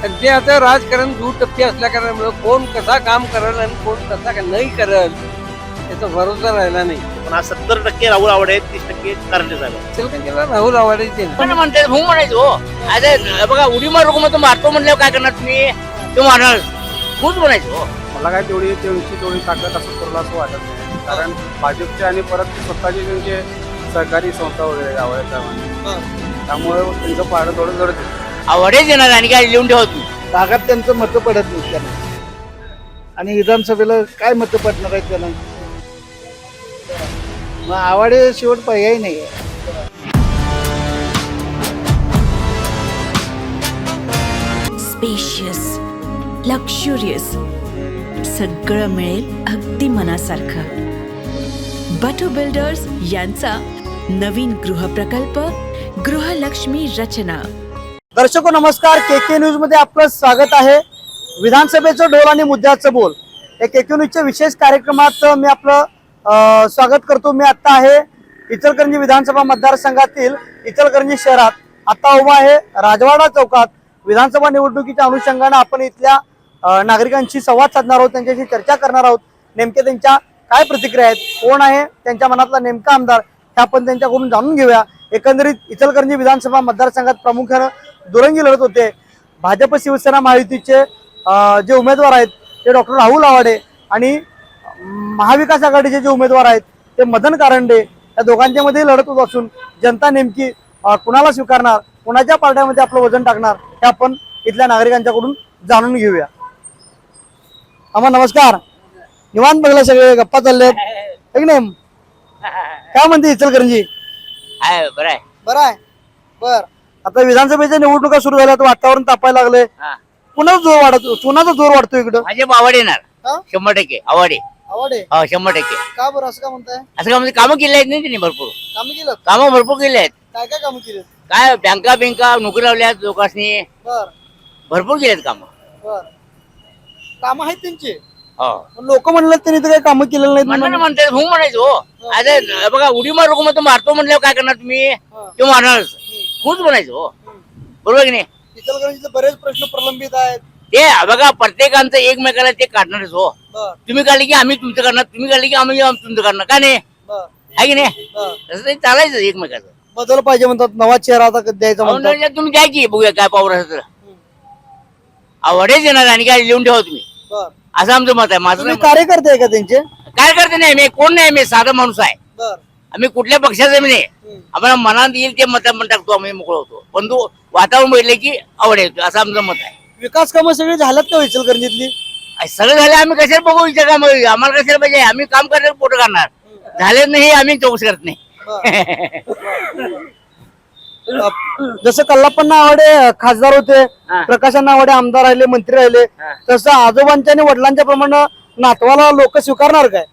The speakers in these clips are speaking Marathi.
सध्याचं राजकारण दुटप्पी असल्या कारणामुळे कोण कसा काम करेल आणि कोण कसा नाही करेल याचा भरोसा राहिला नाही. पण आज 70% राहुल आवडे आहेत, 30% कारंडे साहेब आहेत. चिलकंजीला राहुल आवाडेचे पण म्हणते भू म्हणायचं हो. अरे बघा उडी मारू मग मारतो म्हणल्यावर काय करणार तुम्ही? तो मारणार भूच म्हणायचं हो. मला काय तेवढी ताकद असं करू असं वाटत नाही. कारण भाजपचे आणि परत स्वतःचे त्यांचे सहकारी संस्था वगैरे आवडतात त्यामुळे त्यांचं पारडं थोडं जड आवडेच येणार आणि काय लिहून ठेवा तुम्ही. भागात त्यांचं मतं पडत नाही त्यांना आणि विधानसभेला काय मतं पडणार आहेत त्यांना. मग आवाडे शेवट पर्याय नाही आहे. स्पेशियस लक्झुरियस सगळं मिळेल अगदी मनासारखं. बटू बिल्डर्स यांचा नवीन गृहप्रकल्प गृहलक्ष्मी रचना. दर्शको नमस्कार, के न्यूज मध्ये आपलं स्वागत आहे. विधानसभेचं ढोल आणि मुद्द्याचं बोल या के न्यूजच्या विशेष कार्यक्रमात मी आपलं स्वागत करतो. मी आता आहे इचलकरंजी विधानसभा मतदारसंघातील इचलकरंजी शहरात. आता उभा आहे राजवाडा चौकात. विधानसभा निवडणुकीच्या अनुषंगाने आपण इथल्या नागरिकांशी संवाद साधणार आहोत, त्यांच्याशी चर्चा करणार आहोत. नेमके त्यांच्या काय प्रतिक्रिया आहेत, कोण आहे त्यांच्या मनातला नेमका आमदार हे आपण त्यांच्याकडून जाणून घेऊया. एकंदरीत इचलकरंजी विधानसभा मतदारसंघात प्रामुख्यानं दुरंगी लढत होते. भाजप शिवसेना महायुतीचे जे उमेदवार आहेत ते डॉक्टर राहुल आवाडे आणि महाविकास आघाडीचे जे उमेदवार आहेत ते मदन कारंडे, या दोघांच्या मध्ये लढत होत असून जनता नेमकी कुणाला स्वीकारणार, कुणाच्या पारड्यामध्ये आपलं वजन टाकणार हे आपण इथल्या नागरिकांच्याकडून जाणून घेऊया. अम्मा नमस्कार. निवांत बघला सगळे गप्पा चाललेत नाही? काय म्हणते इचलकरंजी? आहे बरं आहे. बरं आहे. बर आता विधानसभेच्या निवडणुका सुरू झाल्या, वातावरण तापायला लागले. हा. कुणाचा जोर वाढतो इकडं? भाजप आवड येणार हा? 100% आवडे. आवडे हो 100%. का बरं असं का म्हणताय? असं का म्हणजे कामं केली आहेत नाही त्यांनी भरपूर. कामं केलं? कामं भरपूर केली आहेत. काय काय कामं केली? काय बँका नोकरी लावल्यात लोकांनी, बर भरपूर केलेत कामं. बर कामं आहेत त्यांची. हो लोक म्हणलं त्यांनी तर काही कामं केलेलं म्हणून नाही. म्हणते भू म्हणायचं हो. अरे बघा उडी मारू मग मारतो म्हणल्यावर काय करणार तुम्ही? तो मारणारच भूच म्हणायचं हो. बरोबर की नाही? इचलकरंजीचे बरेच प्रश्न प्रलंबित आहेत. ते बघा प्रत्येकांचं एकमेकाला ते काढणारच हो. बर तुम्ही काढले की आम्ही तुमचं करणार, तुम्ही काढले की आम्ही तुमचं करणार. का नाही? बर आहे की नाही? बर तसं ते चालायचं एकमेकाचं. बदल पाहिजे म्हणतात, नवा चेहरा आता द्यायचा म्हणतात. औंढ्याच्यात तुम्ही द्या की बघूया काय पावर असं. आवडेच येणार आणि काय लिहून ठेवा तुम्ही. बर असं आमचं मत आहे. माझं तुम्ही नाही मत. कार्यकर्ते आहे का त्यांचे? काय करते नाही मी, कोण नाही, मी साधा माणूस आहे. बर आम्ही कुठल्या पक्षाचं बी नाही. आम्हाला मनात येईल ते मत टाकतो, आम्ही मोकळं होतो. पण तो वातावरण बघितलं की आवड येतो, असं आमचं मत आहे. विकास कामं सगळी झाल्यात का इचलकरंजीतली? सगळं झालं, आम्ही कशाला बघू विचार काम, आम्हाला कशाला पाहिजे? आम्ही काम करणार, पोट करणार. झाले नाही आम्ही चौकशी करत नाही. जसं कल्लाप्पा आवडे खासदार होते, हा. प्रकाशांना आवडे आमदार राहिले, मंत्री राहिले, हा. तसं आजोबांच्या आणि वडिलांच्या प्रमाणे नातवाला लोक स्वीकारणार काय?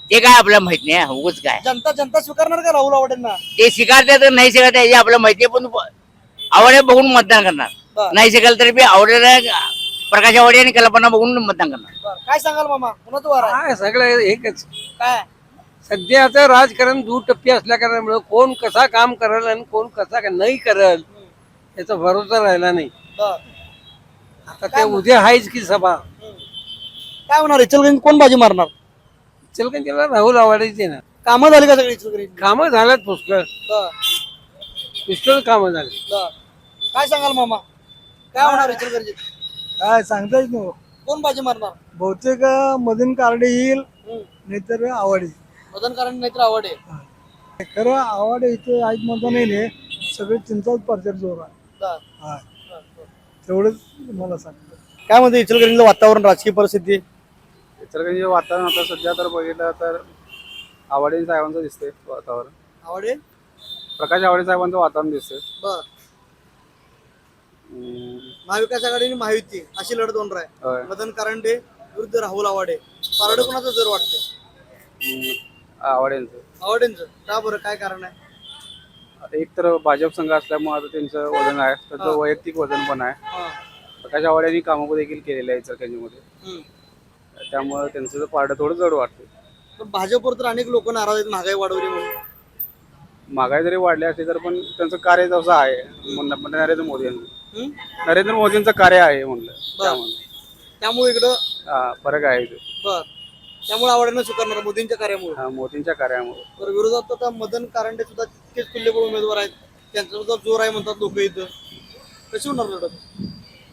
ते काय आपल्याला माहित नाही, उगच काय जनता स्वीकारणार का राहुल आवडेंना? ते स्वीकारतात तर नाही स्वीकारतात हे आपल्याला माहिती आहे. पण आवडे बघून मतदान करणार. बरं. नाही स्वीकारलं तरी बी आवडे प्रकाश आवडे आणि कल्पना बघून मतदान करणार. काय सांगाल मामा, कुणाचं वार आहे? काय सगळं एकच. काय सध्याचं राजकारण दुटप्पी असल्या कारणामुळे कोण कसा काम करेल आणि कोण कसा नाही करेल याचा भरोसा राहिला नाही. बर. आता ते उद्या आहेच की सभा. काय होणार इचलकरंजीत कोण बाजी मारणार? चिलकंजीला राहुल आवाडेचे ना. कामं झाली का सगळी इचलकरंजीत? कामं झाल्यात पुष्कळ, बर. पुष्कळ कामं झाली. बर. काय सांगाल मामा, काय होणार इचलकरंजीत? काय सांगता येत नाही. कोण बाजी मारणार? बहुतेक मधून कारडे येईल, नाहीतर आवडे. मदन कारण नाहीतर आवडे. खरं आवडे इथे आहेत म्हणता नाही, सगळे चिंताच प्रचार जोर आहे. बर. तेवढंच मला सांगतो. काय म्हणते इचलकरंजीचं वातावरण, राजकीय परिस्थिती? इचलकरंजी वातावरण आता सध्या तर बघितलं तर आवडे साहेबांचं दिसतंय वातावरण. आवडे. प्रकाश आवडे साहेबांचं वातावरण दिसतंय. बर. महाविकास आघाडी आणि महायुती अशी लढत होणार आहे. होय. मदन कारंडे विरुद्ध राहुल आवाडे. पारडं कोणाचं जर वाटतंय? आवडेंचं. आवडेंचं. का बरं, काय कारण आहे? आता एक तर भाजप संघ असल्यामुळे आता त्यांचं वजन आहे, त्यांचं वैयक्तिक वजन पण आहे. हा. प्रकाश आवाड्यांनी कामं देखील केलेली आहे इचलकरंजीमध्ये, त्यामुळे त्यांचं पारडं थोडं जड वाटतं. पण भाजपवर तर अनेक लोक नाराज आहेत, महागाई वाढवली म्हणून. महागाई जरी वाढली असली तर पण त्यांचं कार्य तसं आहे नरेंद्र मोदी यांचं. नरेंद्र मोदींचं कार्य आहे म्हणलं बर. त्यामुळे इकडं फरक आहे इथे. बर त्यामुळे आवडीनं स्वीकारणार मोदींच्या कार्यामुळे. मोदींच्या कार्यामुळे तर विरोधात आता मदन कारंडे सुद्धा तितकेच तुल्यबळ उमेदवार आहेत, त्यांचा सुद्धा जोर आहे म्हणतात लोक इथं. कशी होणार लढत?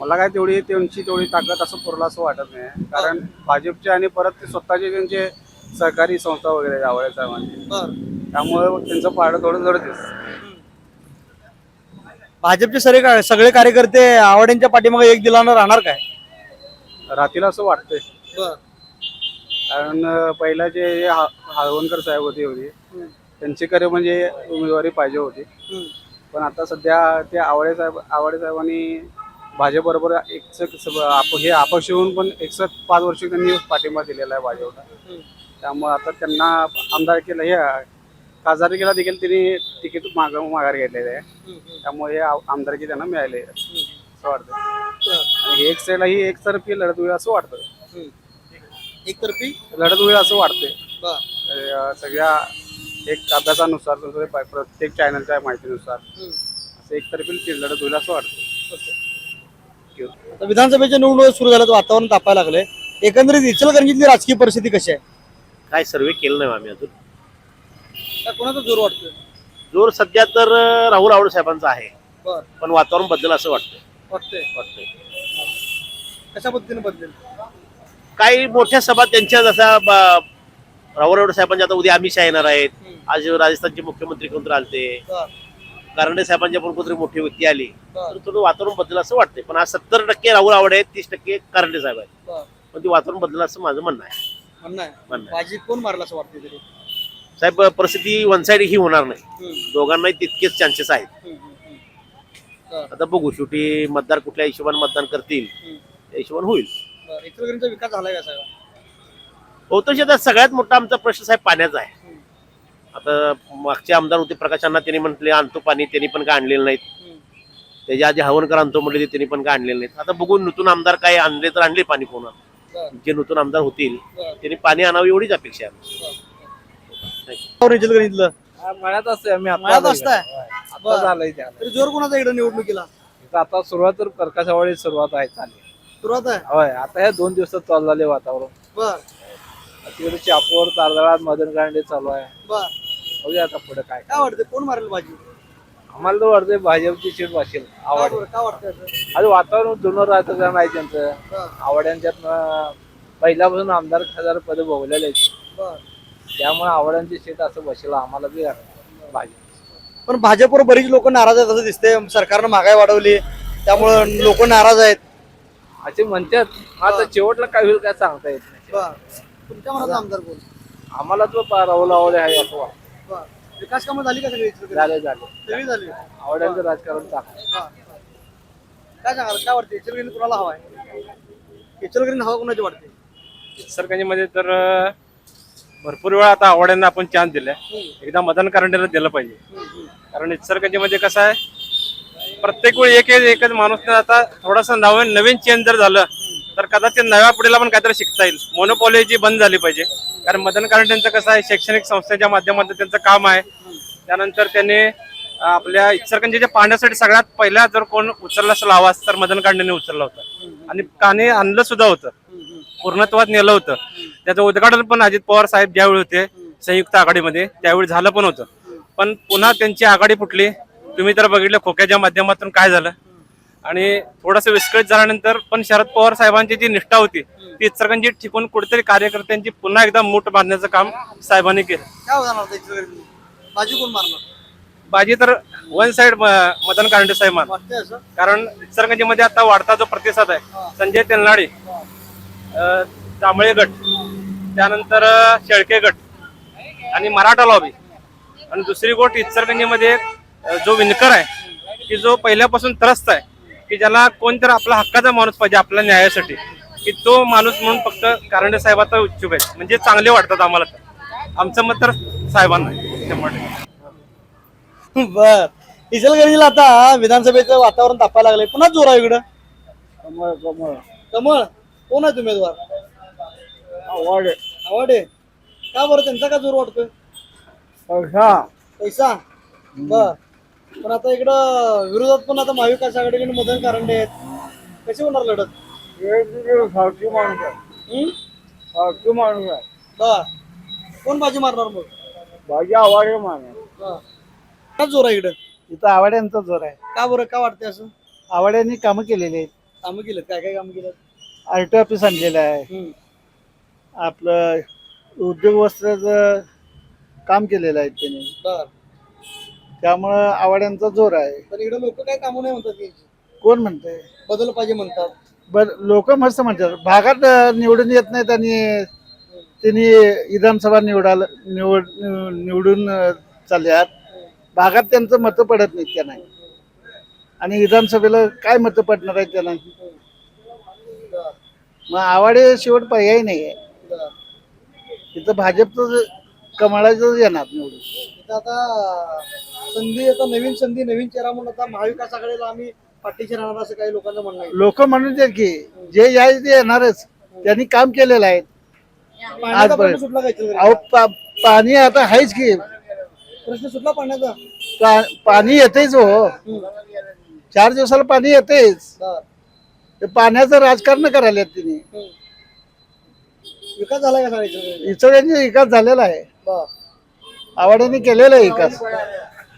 मला काय त्यांची तेवढी ताकद असं पुरला असं वाटत नाही, कारण भाजपचे आणि परत ते स्वतःचे त्यांचे सहकारी संस्था वगैरे आवळे साहेबांची, बर त्यामुळे त्यांचं पारडं थोडं जडतेच. भाजपचे सगळे कार्यकर्ते आवड्यांच्या पाठीमागे एक दिलानं राहणार काय? राहतील असं वाटतंय, बर कारण पहिला जे हाळवणकर साहेब होते त्यांची खरे म्हणजे उमेदवारी पाहिजे होती, पण आता सध्या ते आवळे साहेबांनी भाजप बरोबर हे अपक्ष होऊन पण 105 वर्ष त्यांनी पाठिंबा दिलेला आहे भाजपला. त्यामुळे आता त्यांना आमदारकीला हे खासदारकीला देखील त्यांनी तिकीट माघार घेतलेले आहे, त्यामुळे हे आमदारकी त्यांना मिळाले असं वाटतं. आणि एक साईडला ही एकतर्फी लढत होईल असं वाटतं. एकतर्फी लढत होईल असं वाटतंय सगळ्या एक अभ्यासानुसार प्रत्येक चॅनलच्या माहितीनुसार असं एकतर्फी लढत होईल असं वाटतं. आता विधानसभेच्या निवडणूक सुरू झाल्यात, वातावरण तापायला लागलंय. एकंदरीत इचलकरंजीतली राजकीय परिस्थिती कशी आहे? काय सर्वे केलं नाही आम्ही अजून. कोणाचा जोर वाटतोय? जोर सध्या तर राहुल आवडे साहेबांचा आहे, बर पण वातावरण बदल असं वाटतंय. वाटतंय. कशा पद्धतीने बदलेल? काही मोठ्या सभा त्यांच्या जसा राहुल आवडे साहेबांच्या आता उद्या अमित शहा येणार आहेत. आज राजस्थानचे मुख्यमंत्री कोणतरी आलते, कारंडे साहेबांच्या पण कोणतरी मोठी व्यक्ती आली, तर थोडं वातावरण बदल असं वाटतंय. पण आज 70% राहुल आवडे आहेत, 30% कारंडे साहेब आहेत, पण ते वातावरण बदल असं माझं म्हणणं आहे. बाजी कोण मारला असं वाटतंय तरी? साहेब परिस्थिती वन साइड ही होणार नाही, दोघांनाही तितकेच चान्सेस आहेत. आता बघू शेवटी मतदार कुठल्या हिशोबाने मतदान करतील त्या हिशोबाने होईल. इचलकरंजीचा विकास झालाय का साहेब? होतं आता सगळ्यात मोठा आमचा प्रश्न साहेब पाण्याचा आहे. आता मागचे आमदार होते प्रकाश अण्णा, त्यांनी म्हटले आणतो पाणी, त्यांनी पण काय आणलेलं नाहीत. त्याच्या आधी हवणकर आणतो म्हटले, त्यांनी पण काय आणलेलं नाहीत. आता बघून नूतन आमदार काय आणले तर आणले पाणी, कोणा जे नूतन आमदार होतील त्यांनी पाणी आणावं एवढीच अपेक्षा आहे. इचलकरंजीतलं मळ्यात असतोय आम्ही मळ्यात असताय. आता झालंय त्या तरी जोर कोणाचा इकडे निवडणुकीला? आता सुरुवात तर प्रकाश आवाडे सुरुवात आहे चालली. सुरुवात आहे. होय, आता ह्या 2 दिवसात चालू झाले वातावरण. बर तिकडे चापोर तारदाळात मदन कारंडे चालू आहे. बर बघूया आता पुढे काय. काय वाटतं कोण मारेल बाजी? आम्हाला तर वाटतंय भाजपची सीट वाचेल. आवड काय वाटतं असं? आणि वातावरण जुनं राहतं नाही त्यांचं. बर आवड्यांच्यात पहिल्यापासून आमदार खासदार पद भोगलेले आहेत, बर त्यामुळे आवड्यांची सीट असं बसेल आम्हाला बी भाजप. पण भाजपवर बरीच लोक नाराज आहेत असं दिसतंय. सरकारनं महागाई वाढवली त्यामुळे लोक नाराज आहेत. असे म्हणतात. आता शेवटला काय होईल काय सांगता येत नाही. बर तुमच्या मनाचा आमदार कोण? आम्हाला तो राहुल आवडे आहे असं वाटतं. बर विकास कामं झाली का सगळी इचलकरंजीत? झाले सगळी झाली. आवड्यांचं राजकारण चांगलं. काय सांगाल काय वाटतं इचलकरंजीत कुणाला हवा आहे? इचलकरंजीत हवा कोणाची वाटते? इचलकरंजीमध्ये तर भरपूर वेळा आता आवड्यांना आपण चान्स दिलाय, एकदा मदन कारंडेला दिलं पाहिजे. कारण इचलकरंजीमध्ये कसं आहे, प्रत्येक वेळी एकच माणूस न आता थोडासा नवीन चेंज जर झालं तर कदाचित नव्या पिढीला पण काहीतरी शिकता येईल. मोनोपॉली जी बंद झाली पाहिजे. कारण मदन कारंडेंचं कसं आहे, शैक्षणिक संस्थेच्या माध्यमातून त्यांचं काम आहे. त्यानंतर त्यांनी आपल्या इचलकरंजीच्या पाहण्यासाठी सगळ्यात पहिला जर कोण उचलला असेल आवाज तर मदन कारंडेंनी उचलला होता, आणि काने आणलं सुद्धा होतं, पूर्णत्वात नेलं होतं. त्याचं उद्घाटन पण अजित पवार साहेब ज्यावेळी होते संयुक्त आघाडीमध्ये त्यावेळी झालं पण होतं. पण पुन्हा त्यांची आघाडी फुटली. तुम्ही तर बघितलं खोक्याच्या माध्यमातून काय झालं, आणि थोडंसं विस्कळीत झाल्यानंतर पण शरद पवार साहेबांची जी निष्ठा होती ती इचलकरंजीत टिकून कुठेतरी कार्यकर्त्यांची पुन्हा एकदा मूठ बांधण्याचं काम साहेबांनी केलं. काय होणार इचलकरंजीत? बाजी कोण मारणार? बाजी तर वन साइड मदन कारंडे साहेब मारणार. वाटतंय असं? कारण इचलकरंजीमध्ये आता वाढता जो प्रतिसाद आहे, संजय तेलनाडे, जांभळे गट, त्यानंतर शेळके गट आणि मराठा लॉबी, आणि दुसरी गोष्ट इचलकरंजीमध्ये जो विणकर आहे की जो पहिल्यापासून त्रस्त आहे की ज्याला कोणतरी आपला हक्काचा माणूस पाहिजे आपल्या न्यायासाठी, की तो माणूस म्हणून फक्त कारंडे साहेबाचा इच्छुक आहे. म्हणजे चांगले वाटतात आम्हाला. तर आमचं मत तर साहेबांना आहे. बर इचलकरंजीला आता विधानसभेचं वातावरण तापायला लागलंय, पुन्हा जोर आहे इकडं. कमळ कोण आहे उमेदवार? आवडे. का बरं त्यांचा का जोर वाटतोय? पैसा. बर पण आता इकडं विरोधात पण आता महाविकास आघाडीकडे मदन कारंडे आहेत, कशी होणार लढत? फावटी माणूस आहे, हम्म? फावटी माणूस आहे, बर. कोण बाजी मारणार मग? भाजी आवाडे माणूस. काय जोर आहे इकडं? इथं आवाड्यांचा जोर आहे. का बरं, का वाटतंय असं? आवाड्यांनी कामं केलेली आहेत. कामं केलं, काय काय कामं केलं? आरटी ऑफिस आणलेलं आहे, आपलं उद्योग वस्त्राचं काम केलेलं आहे त्यांनी, बर. त्यामुळं आवाड्यांचा जोर आहे. पण इकडे लोक काय कामं नाही म्हणतात यांची. कोण म्हणतंय? बदल पाहिजे म्हणतात. लोक मस्त म्हणतात, भागात निवडून येत नाहीत आणि त्यांनी विधानसभा निवडून चालल्यात. भागात त्यांचं मतं पडत नाहीत त्यांना, आणि विधानसभेला काय मतं पडणार आहेत त्यांना. मग आवाडे शेवट पर्याय नाही आहे. इथं भाजपचं कमळाचं येणार निवडून. इथं आता संधी, आता नवीन संधी, नवीन चेहरा म्हणून आता महाविकास आघाडीला आम्ही पाठीशी राहणार असं काही लोकांचं म्हणणं आहे. लोक म्हणून देत की जे याय ते येणारच, त्यांनी काम केलेलं आहे. पाण्याचा प्रश्न सुटला काय इथं? अहो पाणी आता आहेच की, प्रश्न सुटला पाण्याचा? पाणी येतेच हो, 4 दिवसाला पाणी येतेच. बर. ते पाण्याचं राजकारण करायला तिने. विकास झाला का सांगायचं? इचोड्यांचा विकास झालेला आहे, आवाड्यांनी केलेला आहे विकास.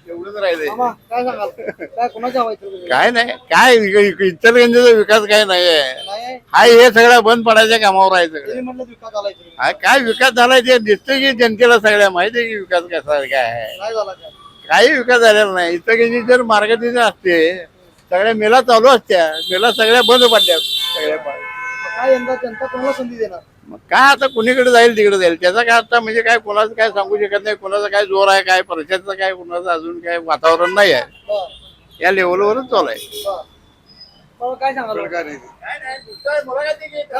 एवढंच राहिले. मामा, काय सांगाल? काय कोणाच्या हवा इथं? काय नाही, काय इचलकरंजीचा विकास काय नाहीये. नाही आहे. हाय हे सगळं बंद पडायच्या कामावर आहे सगळं. तरी म्हणलं विकास झाला इथं. हा काय विकास झालाय ते दिसतं की जनतेला सगळ्या माहिती आहे की विकास कसा आहे, काय आहे. नाही झाला काय? काही विकास झालेला नाही. इचलकरंजी जर मार्गदर्शन असते, सगळ्या मेला चालू असत्या, मेला सगळ्या बंद पडल्या सगळ्या. काय यंदा जनता कोणाला संधी देणार? मग काय आता कुणीकडे जाईल तिकडे जाईल, त्याचा काय आता म्हणजे काय कोणाचं काय सांगू शकत नाही. कोणाचा काय जोर आहे, काय परिषदचं काय, कोणाचं अजून काय वातावरण नाही आहे. बर. या लेवलवरच चालू आहे. बर. मला काय सांगाल? काय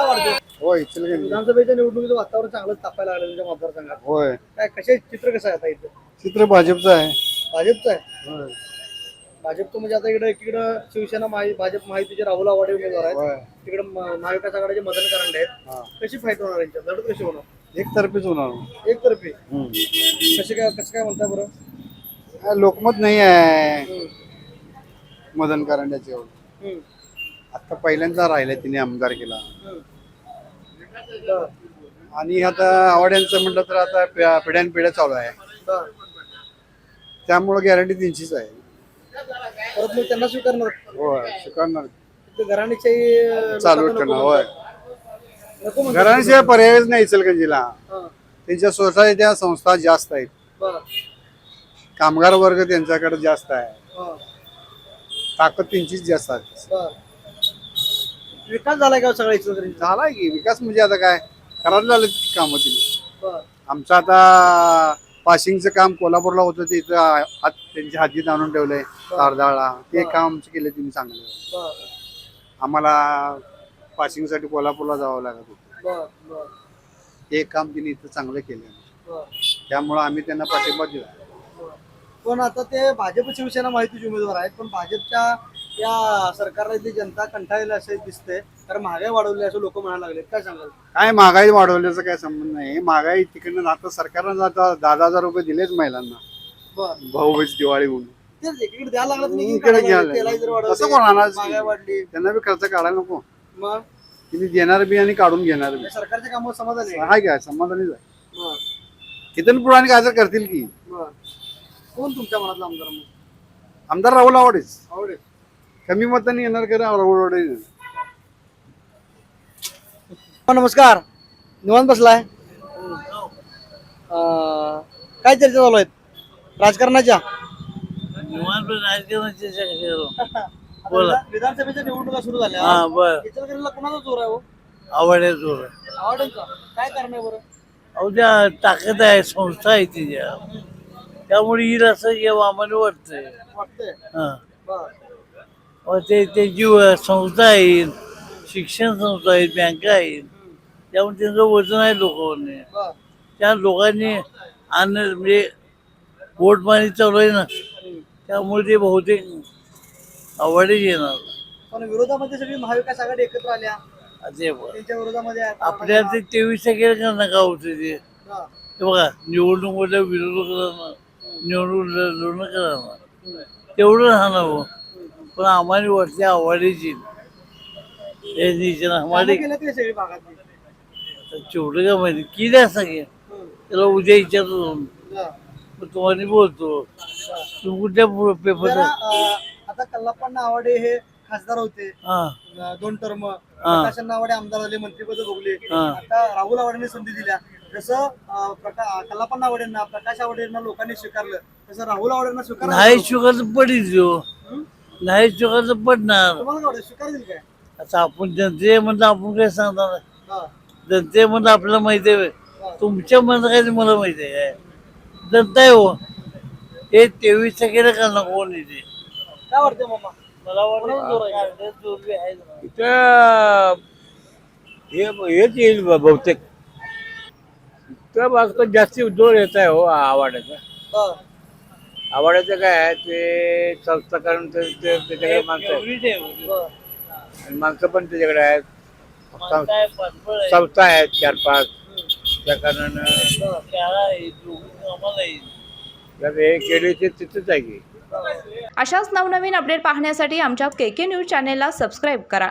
वाटतं? हो इचलकरंजी, विधानसभेच्या निवडणुकीचं वातावरण चांगलं तापायला लागलं तुमच्या मतदारसंघात. होय काय कसे चित्र कसं आहे आता इथं? चित्र भाजपचं आहे. भाजपचं आहे. भाजपचं म्हणजे आता इकडे एकीकडं शिवसेना भाजप महायुतीचे राहुल आवाडे उमेदवार आहेत, तिकडे महाविकास आघाडीचे मदन कारंडे आहेत. कशी फाईट होणार यांच्यात? लढत कशी होणार? एकतर्फीच होणार. एकतर्फी. कसं काय म्हणताय बरं? लोकमत नाही आहे मदन कारंड्याचे. आता पहिल्यांदा राहिले तिने आमदार केला, आणि आता आवाड्यांचं म्हटलं तर आता पिढ्यानपिढ्या चालू आहे, त्यामुळे गॅरंटी त्यांचीच आहे. परत मग त्यांना स्वीकारणार? होय स्वीकारणार, घराणीच्याही चालू करणार. होय नको म्हणतात. घरांशिवाय पर्यायच नाही इचलकरंजीला. हां. त्यांच्या सोसायट्या संस्था जास्त आहेत, बरं. कामगार वर्ग त्यांच्याकडे जास्त आहे, हां. ताकद त्यांचीच जास्त आहे. बरं. विकास झालाय का सगळा इचलकरंजीचा? झालाय की विकास, म्हणजे आता काय करायला झालं कामं तिने. बरं. आमचं आता पासिंगचं काम कोल्हापूरला होतं, ते इथं त्यांच्या हातीत आणून ठेवलंय तारदाळला. ते काम आमचं केलं तिने चांगलं. बरं. आम्हाला पासिंगसाठी कोल्हापूरला जावं लागत होतं, बरं. बरं. ते काम तिने इथं चांगलं केलं, बरं. त्यामुळं आम्ही त्यांना पाठिंबा दिला. पण आता ते भाजप शिवसेना माहितीचे उमेदवार आहेत, पण भाजपच्या या सरकारला इथली जनता कंटाळलेली असं दिसतंय, कारण महागाई वाढवली असं लोक म्हणायला लागले. काय सांगाल? काय महागाई वाढवल्याचा काय संबंध नाही. महागाई तिकडनं आता सरकारनं आता 10,000 रुपये दिलेच महिलांना बरं. भाऊबीज दिवाळी म्हणून. तेच एकीकडे द्यायला लागत नाही, इकडे एकीकडे घ्यायला. तेलाही जर वाढवले, कसं कोणाला महागाई वाढली, त्यांना बी खर्च काढायला नको. मग तिने देणार बी आणि काढून घेणार बी. सरकारच्या कामावर समाधान आहे. हाय काय समाधानीच आहे. बरं. इथून पुढे आणि काय तर करतील की. बरं. कोण तुमच्या मनातला आमदार मग? आमदार राहुल आवाडेच. आवडेल. कमी मतांनी येणार का राहुल आवाडे. नमस्कार, निवांत बसलाय. काय चर्चा चालू आहेत राजकारणाच्या? विधानसभेच्या निवडणुका सुरू झाल्या, इचलकरंजीला कोणाचा जोर आहे? हो, आवडे जोर आवडेलचा. काय कारण आहे बरं? अवघ्या ताकद आहे, संस्था आहे तिच्या, त्यामुळे येईल असं जेव्हा आम्हाला वाटतंय. वाटतंय. हा. बरं. ते जीव संस्था आहेत, शिक्षण संस्था आहेत, बँका आहेत, त्यामुळे त्यांचं वजन आहे लोकांनी. बरं. त्या लोकांनी म्हणजे पोटमारी चालू आहे ना, त्यामुळे ते बहुतेक आवडेच येणार. पण विरोधामध्ये सगळी महाविकास आघाडी एकत्र आल्या, ते त्यांच्या विरोधामध्ये आपल्या ते 23 करणं का होतं ते. हां. हे बघा, निवडणूक मध्ये विरोधकांना निवडणूक लढणं करा. तेवढं राहणं हो पण आम्हाला वाटते आवडीची हे नियोजन आम्हाला कामं केलेत का सगळी भागातली? तेवढं का माहिती किती असं घे त्याला उद्या विचारतो जाऊन. हा. मग तुम्हाला बोलतो तू कुठल्या पेपर जरा, आता कल्लाप्पा नावाडे हे खासदार होते हा 2 टर्म, प्रकाश नावाडे आमदार झाले, मंत्रिपद भोगले. आता राहुल आवाडेंनी संधी दिल्या. जसं कल्लाप्पा नावाडेंना, प्रकाश आवाडेंना लोकांनी स्वीकारलं तसं राहुल आवाडेंना स्वीकारलं. नाही शुगरचं पडील जो नाही शुगरचं पडणार तुम्हाला काय वाटतं, स्वीकारतील काय? आता आपण जनते म्हणलं आपण काय सांगणार हा. जनते म्हणलं आपल्याला माहिती आहे तुमच्या मनात काय ते मला माहिती आहे काय जनता आहे हो हे 23% करणार कोण येते काय वाटतं मामा? मला कोणाला जोर आहे? वाटतं इथं हेच येईल बहुतेक. तर बाजूला जास्ती जोर येत आहे हो आवाड्याचा. हा. आवाड्याचं काय आहे ते संस्थाकरण त्याच्याकडे माणसं आहेत. बरं. आणि माणसं पण त्याच्याकडे आहेत. संस्था आहेत 4-5 त्या कारणानं हे केले ते तिथंच आहे की. अशाच नवनवीन अपडेट पाहण्यासाठी आमच्या KK न्यूज चॅनेलला सबस्क्राईब करा.